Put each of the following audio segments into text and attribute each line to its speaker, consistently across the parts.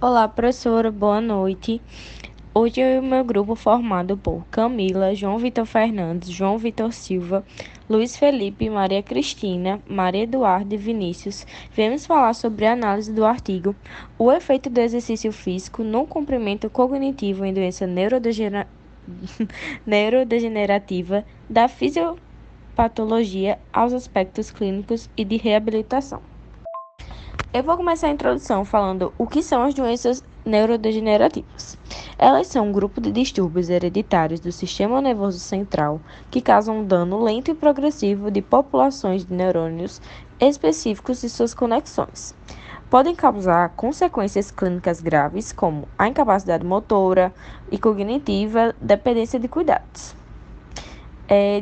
Speaker 1: Olá, professora, boa noite. Hoje eu e o meu grupo, formado por Camila, João Vitor Fernandes, João Vitor Silva, Luiz Felipe, Maria Cristina, Maria Eduarda e Vinícius, viemos falar sobre a análise do artigo O efeito do exercício físico no comprimento cognitivo em doença neurodegenerativa, da fisiopatologia aos aspectos clínicos e de reabilitação. Eu vou começar a introdução falando o que são as doenças neurodegenerativas. Elas são um grupo de distúrbios hereditários do sistema nervoso central que causam dano lento e progressivo de populações de neurônios específicos e suas conexões. Podem causar consequências clínicas graves, como a incapacidade motora e cognitiva, dependência de cuidados.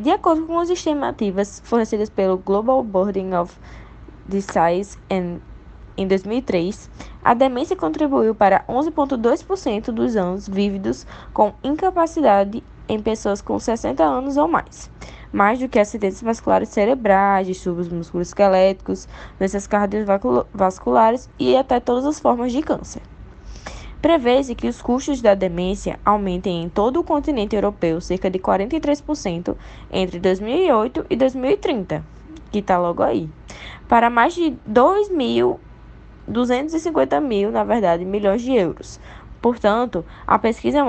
Speaker 1: De acordo com as estimativas fornecidas pelo Global Burden of Disease em 2003, a demência contribuiu para 11,2% dos anos vívidos com incapacidade em pessoas com 60 anos ou mais do que acidentes vasculares cerebrais, distúrbios musculoesqueléticos, doenças cardiovasculares e até todas as formas de câncer. Prevê-se que os custos da demência aumentem em todo o continente europeu cerca de 43% entre 2008 e 2030, que está logo aí, para mais de 250 mil, milhões de euros. Portanto, a pesquisa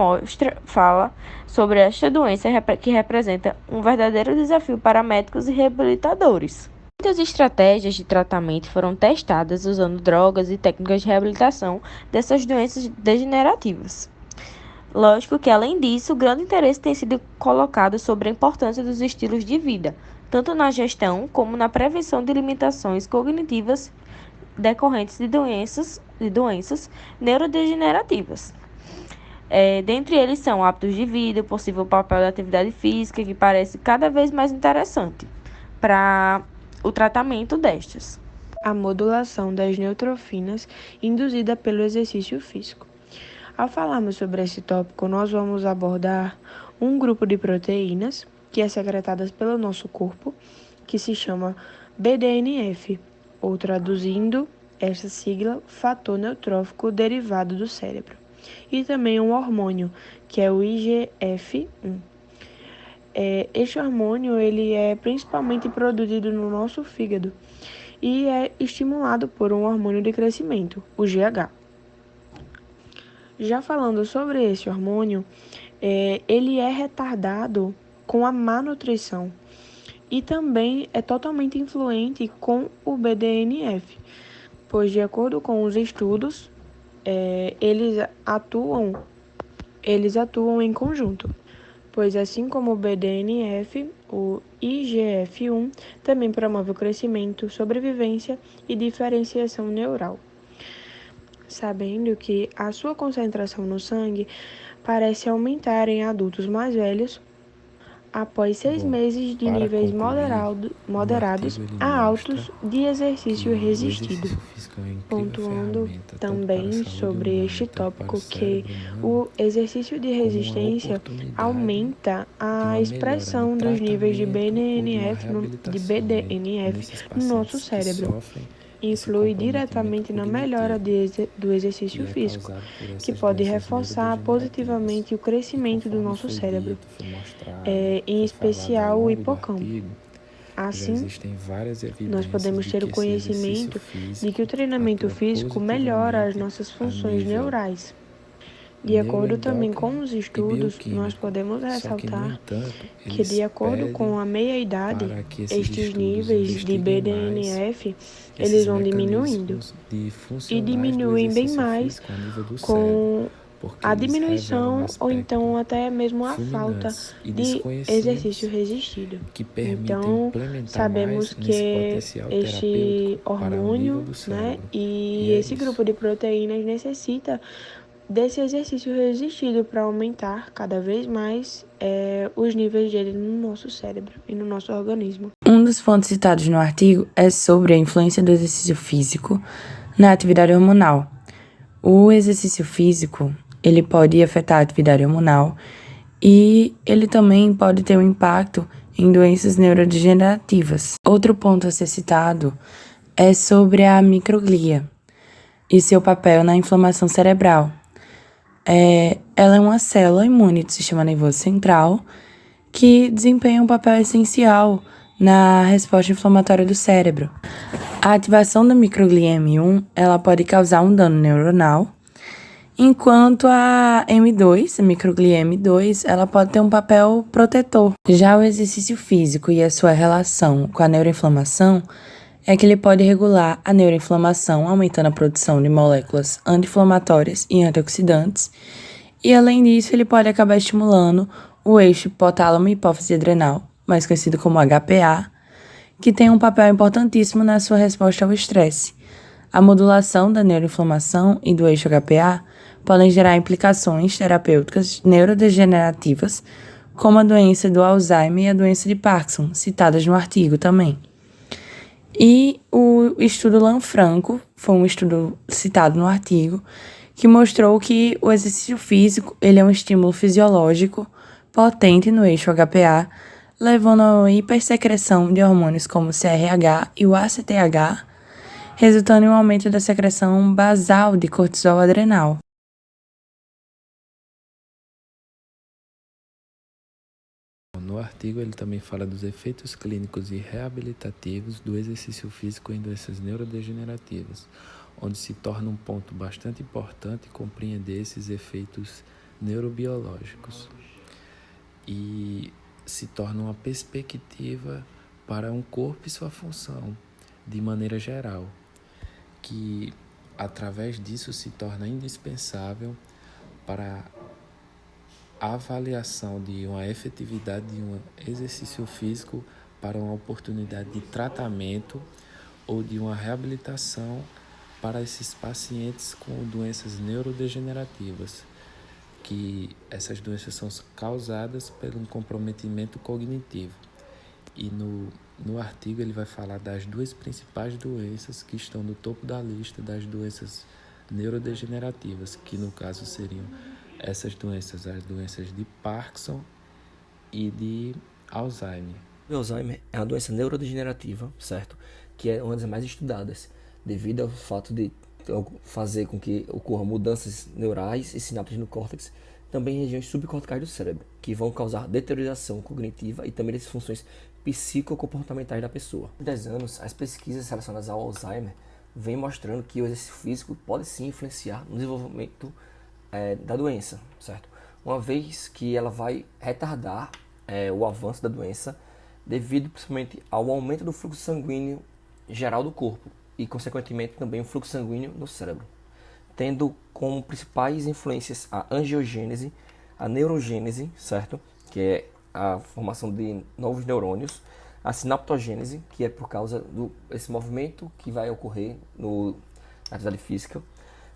Speaker 1: fala sobre esta doença que representa um verdadeiro desafio para médicos e reabilitadores. Muitas estratégias de tratamento foram testadas usando drogas e técnicas de reabilitação dessas doenças degenerativas. Lógico que, além disso, grande interesse tem sido colocado sobre a importância dos estilos de vida, tanto na gestão como na prevenção de limitações cognitivas decorrentes de doenças neurodegenerativas. Dentre eles são hábitos de vida, o possível papel da atividade física, que parece cada vez mais interessante para o tratamento destas.
Speaker 2: A modulação das neutrofinas induzida pelo exercício físico. Ao falarmos sobre esse tópico, nós vamos abordar um grupo de proteínas que é secretadas pelo nosso corpo, que se chama BDNF, ou traduzindo esta sigla, fator neutrófico derivado do cérebro. E também um hormônio, que é o IGF-1. Este hormônio ele é principalmente produzido no nosso fígado e é estimulado por um hormônio de crescimento, o GH. Já falando sobre esse hormônio, ele é retardado com a má nutrição e também é totalmente influente com o BDNF, pois de acordo com os estudos, eles atuam em conjunto, pois assim como o BDNF, o IGF-1 também promove o crescimento, sobrevivência e diferenciação neural. Sabendo que a sua concentração no sangue parece aumentar em adultos mais velhos após 6 meses de níveis moderados a altos de exercício resistido. Pontuando também sobre este tópico que o exercício de resistência aumenta a expressão dos níveis de BDNF no nosso cérebro. Influi diretamente na melhora do exercício físico, que pode reforçar positivamente o crescimento do nosso cérebro, em especial o hipocampo. Assim, nós podemos ter o conhecimento de que o treinamento físico melhora as nossas funções neurais. De acordo também com os estudos, nós podemos ressaltar que, de acordo com a meia-idade, estes níveis de BDNF eles vão diminuindo e diminuem bem mais com a diminuição ou então até mesmo a falta de exercício resistido. Então, sabemos que este hormônio, e esse grupo de proteínas necessita desse exercício resistido para aumentar cada vez mais os níveis dele no nosso cérebro e no nosso organismo.
Speaker 3: Um dos pontos citados no artigo é sobre a influência do exercício físico na atividade hormonal. O exercício físico, ele pode afetar a atividade hormonal e ele também pode ter um impacto em doenças neurodegenerativas. Outro ponto a ser citado é sobre a microglia. e seu papel na inflamação cerebral. Ela é uma célula imune do sistema nervoso central que desempenha um papel essencial na resposta inflamatória do cérebro. A ativação da microglia M1 ela pode causar um dano neuronal, enquanto a M2, a microglia M2, ela pode ter um papel protetor. Já o exercício físico e a sua relação com a neuroinflamação é que ele pode regular a neuroinflamação, aumentando a produção de moléculas anti-inflamatórias e antioxidantes, e além disso ele pode acabar estimulando o eixo hipotálamo e hipófise adrenal, mais conhecido como HPA, que tem um papel importantíssimo na sua resposta ao estresse. A modulação da neuroinflamação e do eixo HPA podem gerar implicações terapêuticas neurodegenerativas, como a doença do Alzheimer e a doença de Parkinson, citadas no artigo também. E o estudo Lanfranco foi um estudo citado no artigo, que mostrou que o exercício físico ele é um estímulo fisiológico potente no eixo HPA, levando a uma hipersecreção de hormônios como o CRH e o ACTH, resultando em um aumento da secreção basal de cortisol adrenal.
Speaker 4: No artigo, ele também fala dos efeitos clínicos e reabilitativos do exercício físico em doenças neurodegenerativas, onde se torna um ponto bastante importante compreender esses efeitos neurobiológicos e se torna uma perspectiva para um corpo e sua função, de maneira geral, que através disso se torna indispensável para a avaliação de uma efetividade de um exercício físico para uma oportunidade de tratamento ou de uma reabilitação para esses pacientes com doenças neurodegenerativas, que essas doenças são causadas por um comprometimento cognitivo. E no artigo ele vai falar das duas principais doenças que estão no topo da lista das doenças neurodegenerativas, que no caso seriam essas doenças, as doenças de Parkinson e de Alzheimer.
Speaker 5: O Alzheimer é uma doença neurodegenerativa, certo? Que é uma das mais estudadas, devido ao fato de fazer com que ocorram mudanças neurais e sinapses no córtex, também em regiões subcorticais do cérebro, que vão causar deterioração cognitiva e também das funções psicocomportamentais da pessoa. Há 10 anos, as pesquisas relacionadas ao Alzheimer vêm mostrando que o exercício físico pode sim influenciar no desenvolvimento da doença, certo? Uma vez que ela vai retardar o avanço da doença devido principalmente ao aumento do fluxo sanguíneo geral do corpo e, consequentemente, também o fluxo sanguíneo no cérebro, tendo como principais influências a angiogênese, a neurogênese, certo? Que é a formação de novos neurônios, a sinaptogênese, que é por causa desse movimento que vai ocorrer na atividade física,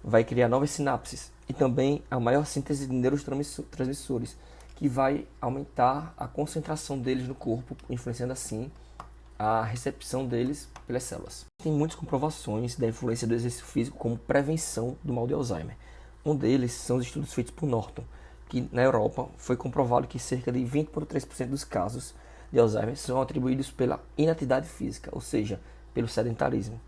Speaker 5: vai criar novas sinapses, e também a maior síntese de neurotransmissores, que vai aumentar a concentração deles no corpo, influenciando assim a recepção deles pelas células. Tem muitas comprovações da influência do exercício físico como prevenção do mal de Alzheimer. Um deles são os estudos feitos por Norton, que na Europa foi comprovado que cerca de 20,3% dos casos de Alzheimer são atribuídos pela inatividade física, ou seja, pelo sedentarismo.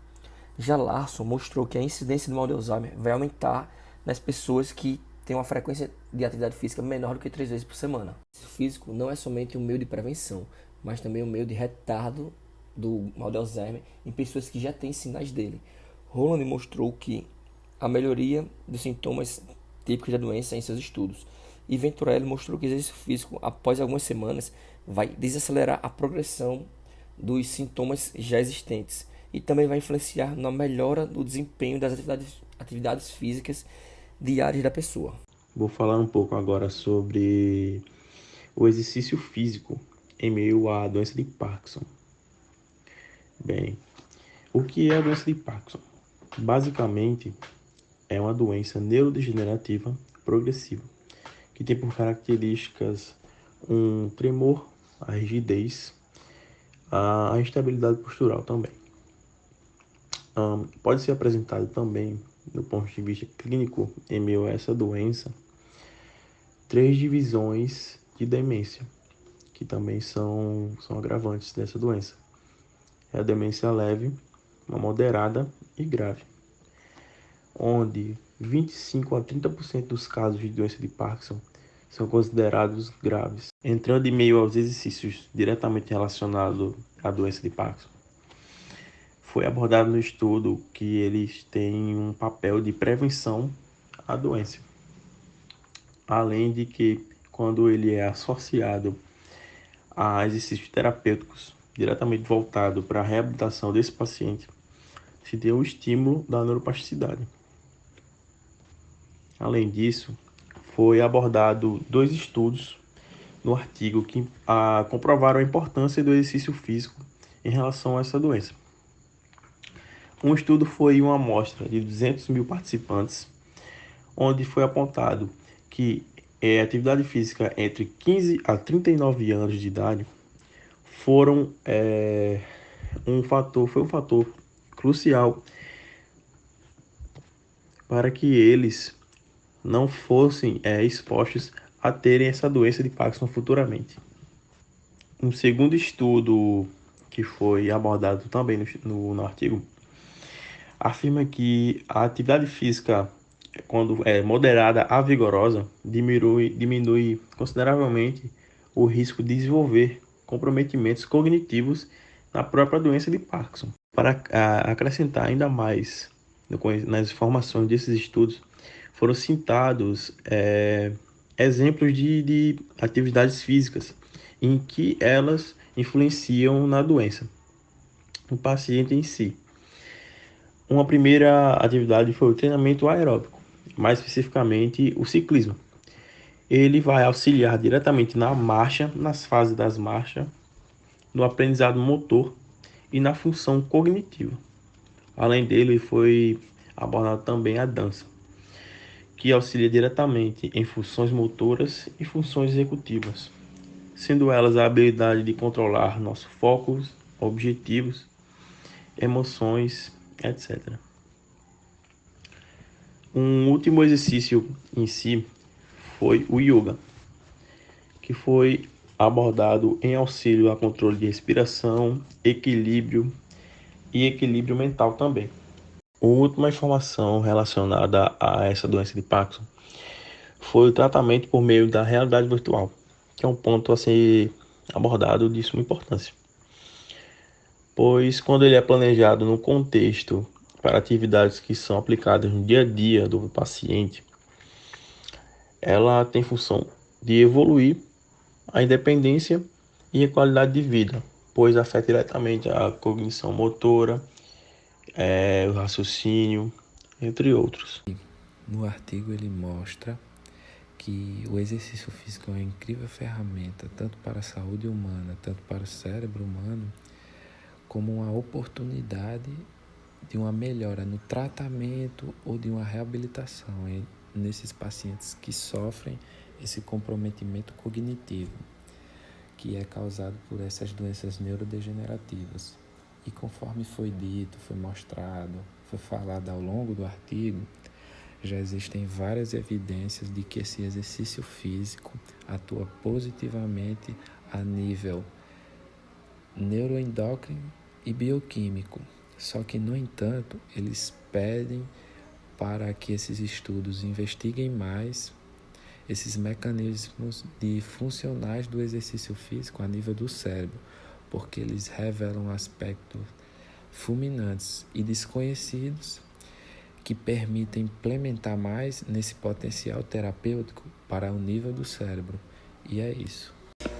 Speaker 5: Já Larson mostrou que a incidência do mal de Alzheimer vai aumentar nas pessoas que têm uma frequência de atividade física menor do que 3 vezes por semana. O físico não é somente um meio de prevenção, mas também um meio de retardo do mal de Alzheimer em pessoas que já têm sinais dele. Holland mostrou que a melhoria dos sintomas típicos da doença em seus estudos. E Venturelli mostrou que o exercício físico, após algumas semanas, vai desacelerar a progressão dos sintomas já existentes e também vai influenciar na melhora do desempenho das atividades físicas diárias da pessoa.
Speaker 6: Vou falar um pouco agora sobre o exercício físico em meio à doença de Parkinson. Bem, o que é a doença de Parkinson? Basicamente, é uma doença neurodegenerativa progressiva, que tem por características um tremor, a rigidez, a instabilidade postural também. Pode ser apresentado também, do ponto de vista clínico, em meio a essa doença, 3 divisões de demência, que também são agravantes dessa doença. É a demência leve, uma moderada e grave. onde 25 a 30% dos casos de doença de Parkinson são considerados graves. Entrando em meio aos exercícios diretamente relacionados à doença de Parkinson, foi abordado no estudo que eles têm um papel de prevenção à doença. Além de que, quando ele é associado a exercícios terapêuticos diretamente voltado para a reabilitação desse paciente, se tem o estímulo da neuroplasticidade. Além disso, foi abordado 2 estudos no artigo que comprovaram a importância do exercício físico em relação a essa doença. Um estudo foi uma amostra de 200 mil participantes, onde foi apontado que a atividade física entre 15 a 39 anos de idade foi um fator crucial para que eles não fossem expostos a terem essa doença de Parkinson futuramente. Um segundo estudo que foi abordado também no artigo afirma que a atividade física, quando é moderada a vigorosa, diminui consideravelmente o risco de desenvolver comprometimentos cognitivos na própria doença de Parkinson. Para acrescentar ainda mais nas informações desses estudos, foram citados exemplos de atividades físicas em que elas influenciam na doença, no paciente em si. Uma primeira atividade foi o treinamento aeróbico, mais especificamente o ciclismo. Ele vai auxiliar diretamente na marcha, nas fases das marchas, no aprendizado motor e na função cognitiva. Além dele, foi abordado também a dança, que auxilia diretamente em funções motoras e funções executivas, sendo elas a habilidade de controlar nossos focos, objetivos, emoções, etc. Um último exercício em si foi o yoga, que foi abordado em auxílio a controle de respiração, equilíbrio e equilíbrio mental também. A última informação relacionada a essa doença de Parkinson foi o tratamento por meio da realidade virtual, que é um ponto a ser abordado de suma importância, pois quando ele é planejado no contexto para atividades que são aplicadas no dia a dia do paciente, ela tem função de evoluir a independência e a qualidade de vida, pois afeta diretamente a cognição motora, o raciocínio, entre outros.
Speaker 4: No artigo ele mostra que o exercício físico é uma incrível ferramenta, tanto para a saúde humana, tanto para o cérebro humano, como uma oportunidade de uma melhora no tratamento ou de uma reabilitação nesses pacientes que sofrem esse comprometimento cognitivo, que é causado por essas doenças neurodegenerativas. E conforme foi dito, foi mostrado, foi falado ao longo do artigo, já existem várias evidências de que esse exercício físico atua positivamente a nível neuroendócrino e bioquímico. Só que, no entanto, eles pedem para que esses estudos investiguem mais esses mecanismos funcionais do exercício físico a nível do cérebro, porque eles revelam aspectos fulminantes e desconhecidos que permitem implementar mais nesse potencial terapêutico para o nível do cérebro. E é isso.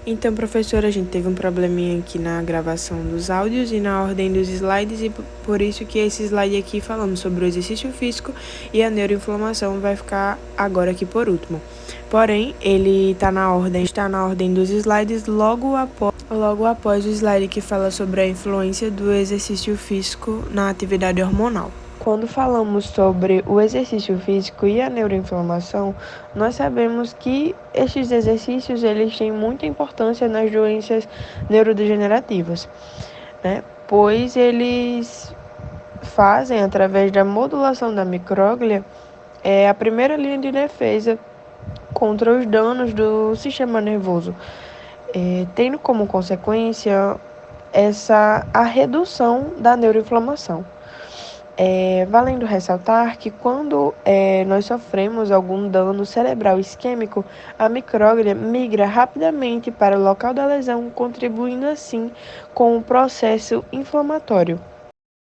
Speaker 2: Então, professora, a gente teve um probleminha aqui na gravação dos áudios e na ordem dos slides, e por isso que esse slide aqui falando sobre o exercício físico e a neuroinflamação vai ficar agora aqui por último. Porém, ele está na ordem dos slides logo após o slide que fala sobre a influência do exercício físico na atividade hormonal. Quando falamos sobre o exercício físico e a neuroinflamação, nós sabemos que estes exercícios eles têm muita importância nas doenças neurodegenerativas, né? Pois eles fazem, através da modulação da micróglia, a primeira linha de defesa contra os danos do sistema nervoso, tendo como consequência a redução da neuroinflamação. Valendo ressaltar que quando nós sofremos algum dano cerebral isquêmico, a micróglia migra rapidamente para o local da lesão, contribuindo assim com o processo inflamatório.